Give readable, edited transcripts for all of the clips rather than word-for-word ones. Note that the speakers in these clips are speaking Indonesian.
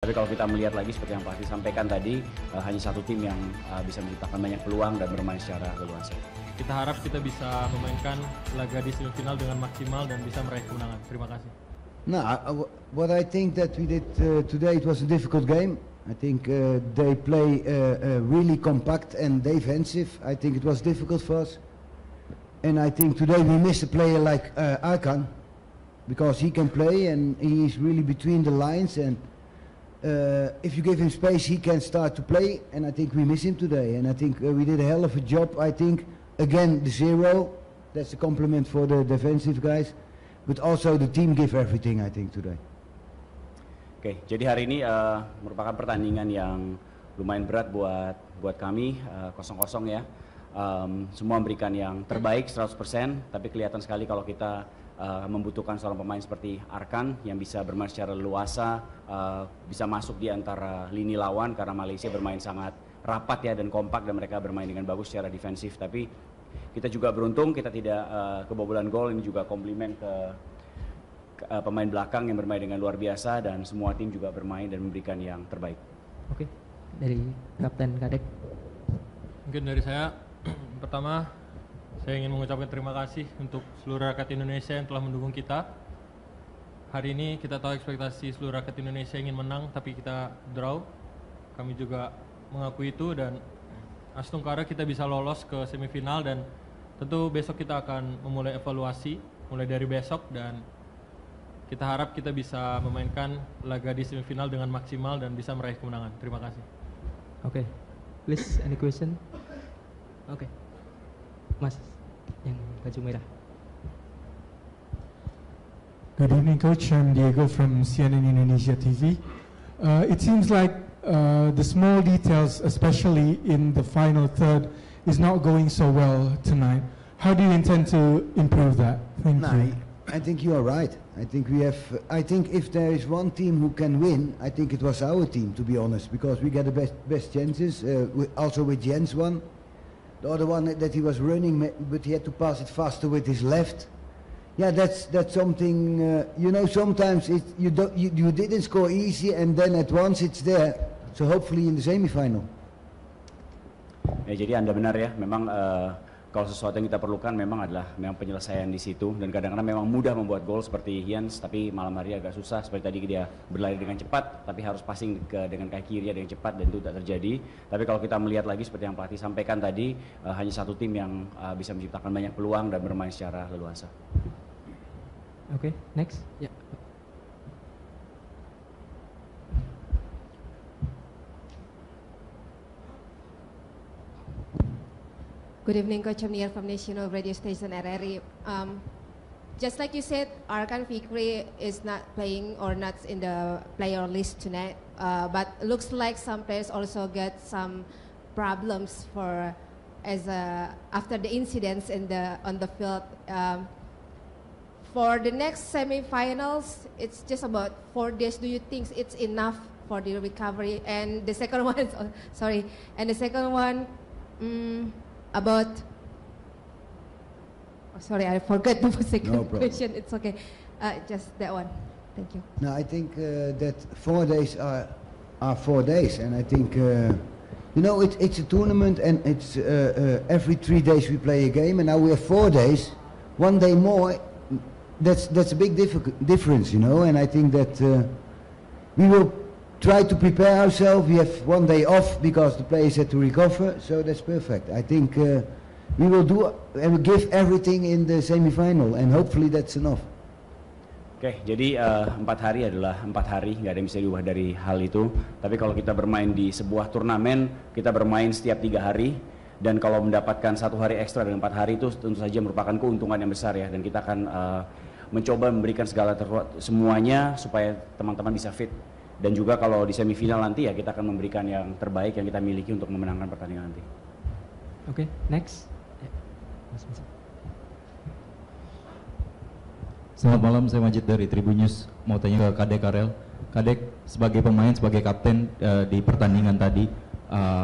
Tapi kalau kita melihat lagi seperti yang Pak Hati sampaikan tadi, hanya satu tim yang bisa menciptakan banyak peluang dan bermain secara leluasa. Kita harap kita bisa memainkan laga di semifinal dengan maksimal dan bisa meraih kemenangan. Terima kasih. No, what I think that we did today, it was a difficult game. I think they play really compact and defensive. I think it was difficult for us. And I think today we missed a player like Arkan, because he can play and he's really between the lines, and if you give him space he can start to play, and I think we miss him today. And I think we did a hell of a job. I think again the 0, that's a compliment for the defensive guys, but also the team give everything I think today. Oke, jadi hari ini merupakan pertandingan yang lumayan berat buat kami, 0-0 ya. Semua memberikan yang terbaik 100%, tapi kelihatan sekali kalau kita membutuhkan seorang pemain seperti Arkan yang bisa bermain secara leluasa, bisa masuk di antara lini lawan, karena Malaysia bermain sangat rapat ya dan kompak, dan mereka bermain dengan bagus secara defensif. Tapi kita juga beruntung kita tidak kebobolan gol. Ini juga komplimen ke pemain belakang yang bermain dengan luar biasa, dan semua tim juga bermain dan memberikan yang terbaik. Oke, dari Kapten Kadek. Mungkin dari saya, pertama saya ingin mengucapkan terima kasih untuk seluruh rakyat Indonesia yang telah mendukung kita. Hari ini kita tahu ekspektasi seluruh rakyat Indonesia ingin menang, tapi kita draw. Kami juga mengakui itu, dan Astungkara kita bisa lolos ke semifinal, dan tentu besok kita akan memulai evaluasi mulai dari besok, dan kita harap kita bisa memainkan laga di semifinal dengan maksimal dan bisa meraih kemenangan. Terima kasih. Oke, please any question? Oke, Mas yang baju merah. Good evening, Coach. I'm Diego from CNN Indonesia TV. It seems like the small details, especially in the final third, is not going so well tonight. How do you intend to improve that? Thank you. I think you are right. I think we have. I think if there is one team who can win, I think it was our team, to be honest, because we get the best chances. Also with Jens one, the other one that he was running, but he had to pass it faster with his left. Yeah, that's something. You know, sometimes you didn't score easy, and then at once it's there. So hopefully in the semi-final. Ya, jadi Anda benar ya. Memang kalau sesuatu yang kita perlukan memang penyelesaian di situ, dan kadang-kadang memang mudah membuat gol seperti Jens, tapi malam hari agak susah. Seperti tadi dia berlari dengan cepat, tapi harus passing dengan kaki kiri dengan cepat, dan itu tidak terjadi. Tapi kalau kita melihat lagi seperti yang Pak Hati sampaikan tadi, hanya satu tim yang bisa menciptakan banyak peluang dan bermain secara leluasa. Oke, next. Ya. Good evening, Coach Amir from National Radio Station RRI. Just like you said, Arkan Fikri is not playing or not in the player list tonight, but looks like some players also get some problems after the incidents on the field. For the next semi-finals, it's just about 4 days. Do you think it's enough for the recovery? And the second one, about, sorry, I forgot the second question. It's okay. Just that one. Thank you. No, I think that 4 days are 4 days, and I think you know it's a tournament, and it's every 3 days we play a game, and now we have 4 days, 1 day more. That's a big difference, you know, and I think that we will try to prepare ourselves. We have 1 day off because the players had to recover, so that's perfect. I think we will do and give everything in the semi-final, and hopefully that's enough. Oke, jadi 4 hari adalah 4 hari, nggak ada yang bisa diubah dari hal itu. Tapi kalau kita bermain di sebuah turnamen, kita bermain setiap 3 hari. Dan kalau mendapatkan 1 hari ekstra dengan 4 hari itu tentu saja merupakan keuntungan yang besar ya. Dan kita akan mencoba memberikan semuanya supaya teman-teman bisa fit. Dan juga kalau di semifinal nanti ya kita akan memberikan yang terbaik yang kita miliki untuk memenangkan pertandingan nanti. Oke, next. Selamat malam, saya Majid dari Tribun News. Mau tanya ke Kadek Karel. Kadek, sebagai pemain, sebagai kapten di pertandingan tadi,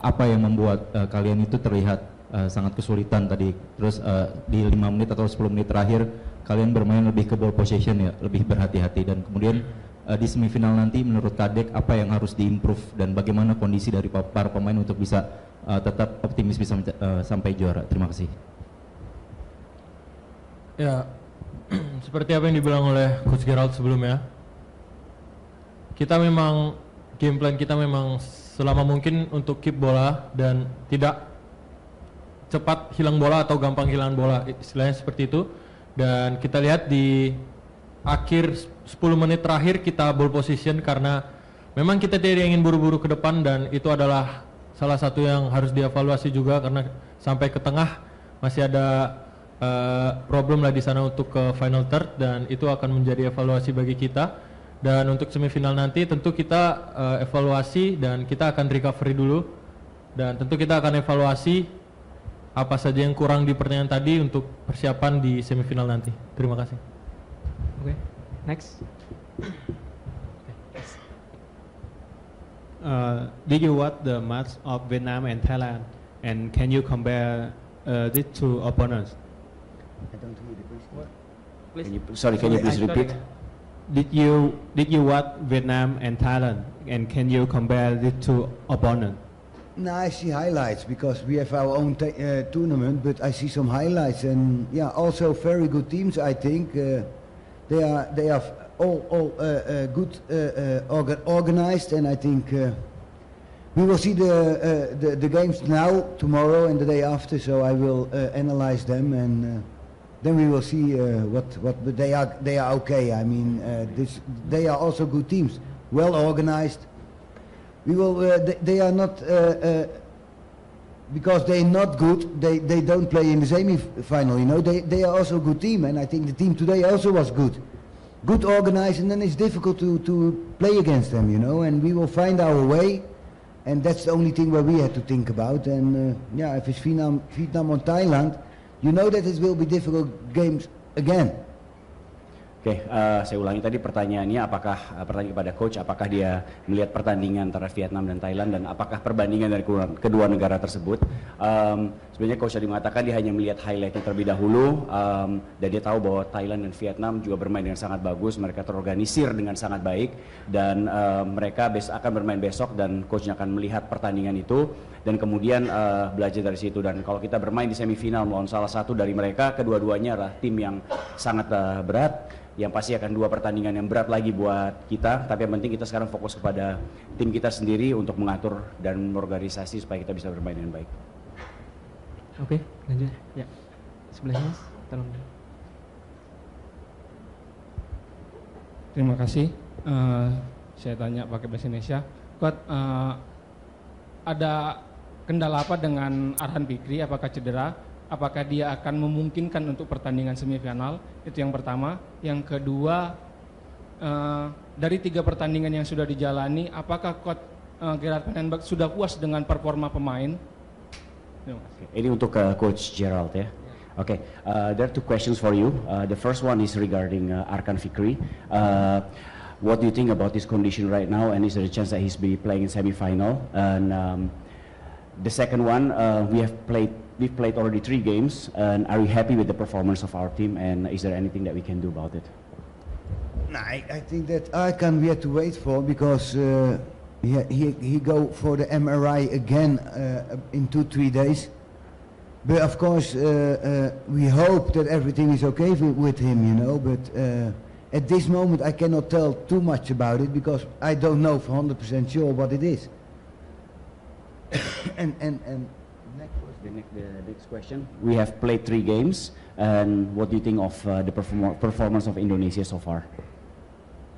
apa yang membuat kalian itu terlihat sangat kesulitan tadi? Terus di 5 menit atau 10 menit terakhir kalian bermain lebih ke ball possession ya, lebih berhati-hati, dan kemudian di semifinal nanti menurut Kadek apa yang harus diimprove dan bagaimana kondisi dari para pemain untuk bisa tetap optimis bisa sampai juara. Terima kasih. Ya, seperti apa yang dibilang oleh Coach Gerald sebelumnya, kita memang game plan kita memang selama mungkin untuk keep bola dan tidak cepat hilang bola atau gampang hilang bola, istilahnya seperti itu. Dan kita lihat di akhir 10 menit terakhir kita ball position karena memang kita tidak ingin buru-buru ke depan, dan itu adalah salah satu yang harus dievaluasi juga karena sampai ke tengah masih ada problem lah di sana untuk ke final third, dan itu akan menjadi evaluasi bagi kita. Dan untuk semifinal nanti tentu kita evaluasi dan kita akan recovery dulu, dan tentu kita akan evaluasi apa saja yang kurang di pertandingan tadi untuk persiapan di semifinal nanti. Terima kasih. Okay, next. Did you watch the match of Vietnam and Thailand, and can you compare these two opponents? I don't hear the question. Can you please repeat? Did you watch Vietnam and Thailand, and can you compare these two opponents? No, I see highlights because we have our own tournament, but I see some highlights, and yeah, also very good teams. I think they are all good organized, and I think we will see the games now, tomorrow, and the day after. So I will analyze them, and then we will see what. But they are okay. I mean, they are also good teams, well organized. We will. They are not because they're not good. They don't play in the semi-final. You know, they are also a good team, and I think the team today also was good organized, and then it's difficult to play against them. You know, and we will find our way, and that's the only thing where we had to think about. And yeah, if it's Vietnam or Thailand, you know that it will be difficult games again. Oke, saya ulangi tadi pertanyaannya, pertanyaan kepada coach, apakah dia melihat pertandingan antara Vietnam dan Thailand, dan apakah perbandingan dari kedua negara tersebut. Sebenarnya coach tadi mengatakan dia hanya melihat highlightnya terlebih dahulu, dan dia tahu bahwa Thailand dan Vietnam juga bermain dengan sangat bagus, mereka terorganisir dengan sangat baik, dan mereka akan bermain besok, dan coachnya akan melihat pertandingan itu dan kemudian belajar dari situ. Dan kalau kita bermain di semifinal melawan salah satu dari mereka, kedua-duanya adalah tim yang sangat berat, yang pasti akan dua pertandingan yang berat lagi buat kita. Tapi yang penting kita sekarang fokus kepada tim kita sendiri untuk mengatur dan mengorganisasi supaya kita bisa bermain dengan baik. Oke, lanjut. Ya, sebelahnya Mas, tolong. Terima kasih. Saya tanya pakai bahasa Indonesia. Coach, ada kendala apa dengan Arhan Fikri? Apakah cedera? Apakah dia akan memungkinkan untuk pertandingan semifinal? Itu yang pertama. Yang kedua, dari 3 pertandingan yang sudah dijalani, apakah Coach Gerard Van den Berg sudah puas dengan performa pemain? Ini untuk Coach Gerald ya. Okay, there are 2 questions for you. The first one is regarding Arkan Fikri. What do you think about his condition right now, and is there a chance that he's be playing in semi-final? And the second one, we've played already 3 games, and are you happy with the performance of our team, and is there anything that we can do about it? No, I think that Arkan we had to wait for, because he go for the MRI again in 2-3 days. But of course we hope that everything is okay with him, you know, but at this moment I cannot tell too much about it, because I don't know for 100% sure what it is. and The next question. We have played 3 games, and what do you think of the performance of Indonesia so far?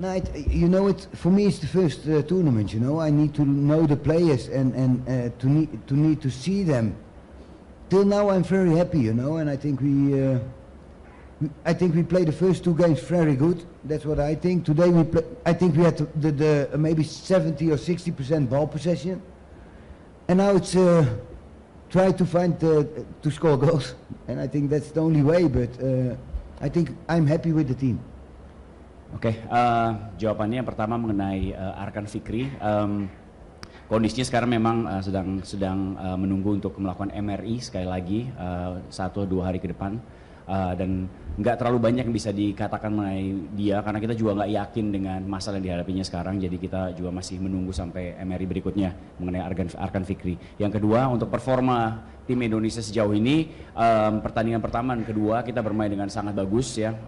No, you know, for me it's the first tournament. You know, I need to know the players and to need to see them. Till now, I'm very happy. You know, and I think we played the first 2 games very good. That's what I think. Today I think we had the maybe 70 or 60% ball possession, and now it's. Try to find to score goals, and I think that's the only way. But I think I'm happy with the team. Oke, jawabannya yang pertama mengenai Arkan Fikri. Kondisinya sekarang memang sedang menunggu untuk melakukan MRI sekali lagi 1-2 hari ke depan. dan nggak terlalu banyak yang bisa dikatakan mengenai dia karena kita juga nggak yakin dengan masalah yang dihadapinya sekarang, jadi kita juga masih menunggu sampai MRI berikutnya mengenai Arkan Fikri. Yang kedua, untuk performa tim Indonesia sejauh ini, pertandingan pertama dan kedua kita bermain dengan sangat bagus ya,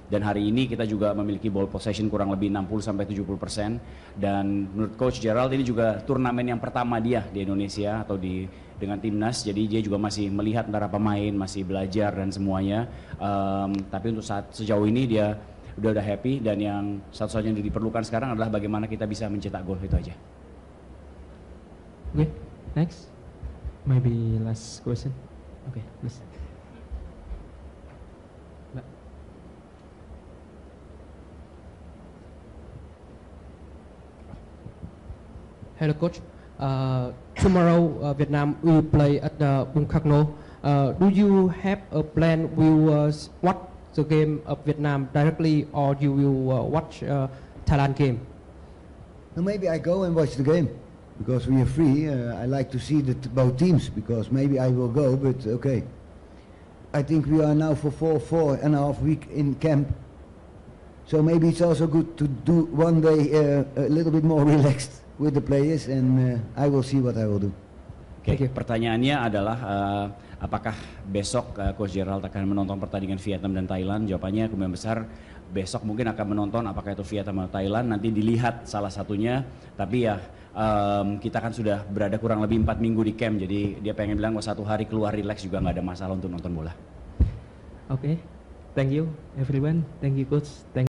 dan hari ini kita juga memiliki ball possession kurang lebih 60-70%, dan menurut Coach Gerald ini juga turnamen yang pertama dia di Indonesia atau dengan timnas, jadi dia juga masih melihat antara pemain, masih belajar dan semuanya, tapi untuk sejauh ini dia udah happy, dan yang satu-satunya yang diperlukan sekarang adalah bagaimana kita bisa mencetak gol, itu aja. Okay, next. Maybe last question. Okay, please. Hello, Coach. Tomorrow, Vietnam will play at the Bung Karno. Do you have a plan? Will watch the game of Vietnam directly, or you will watch Thailand game? No, maybe I go and watch the game because we are free. I like to see both teams because maybe I will go. But okay, I think we are now for 4.5 weeks in camp. So maybe it's also good to do one day a little bit more relaxed with the players, and I will see what I will do. Oke, pertanyaannya adalah apakah besok Coach Gerald akan menonton pertandingan Vietnam dan Thailand? Jawabannya kemungkinan besar besok mungkin akan menonton, apakah itu Vietnam atau Thailand, nanti dilihat salah satunya. Tapi ya kita kan sudah berada kurang lebih 4 minggu di camp, jadi dia pengen bilang 1 hari keluar relax juga nggak ada masalah untuk nonton bola. Okay, thank you everyone. Thank you, Coach. Thank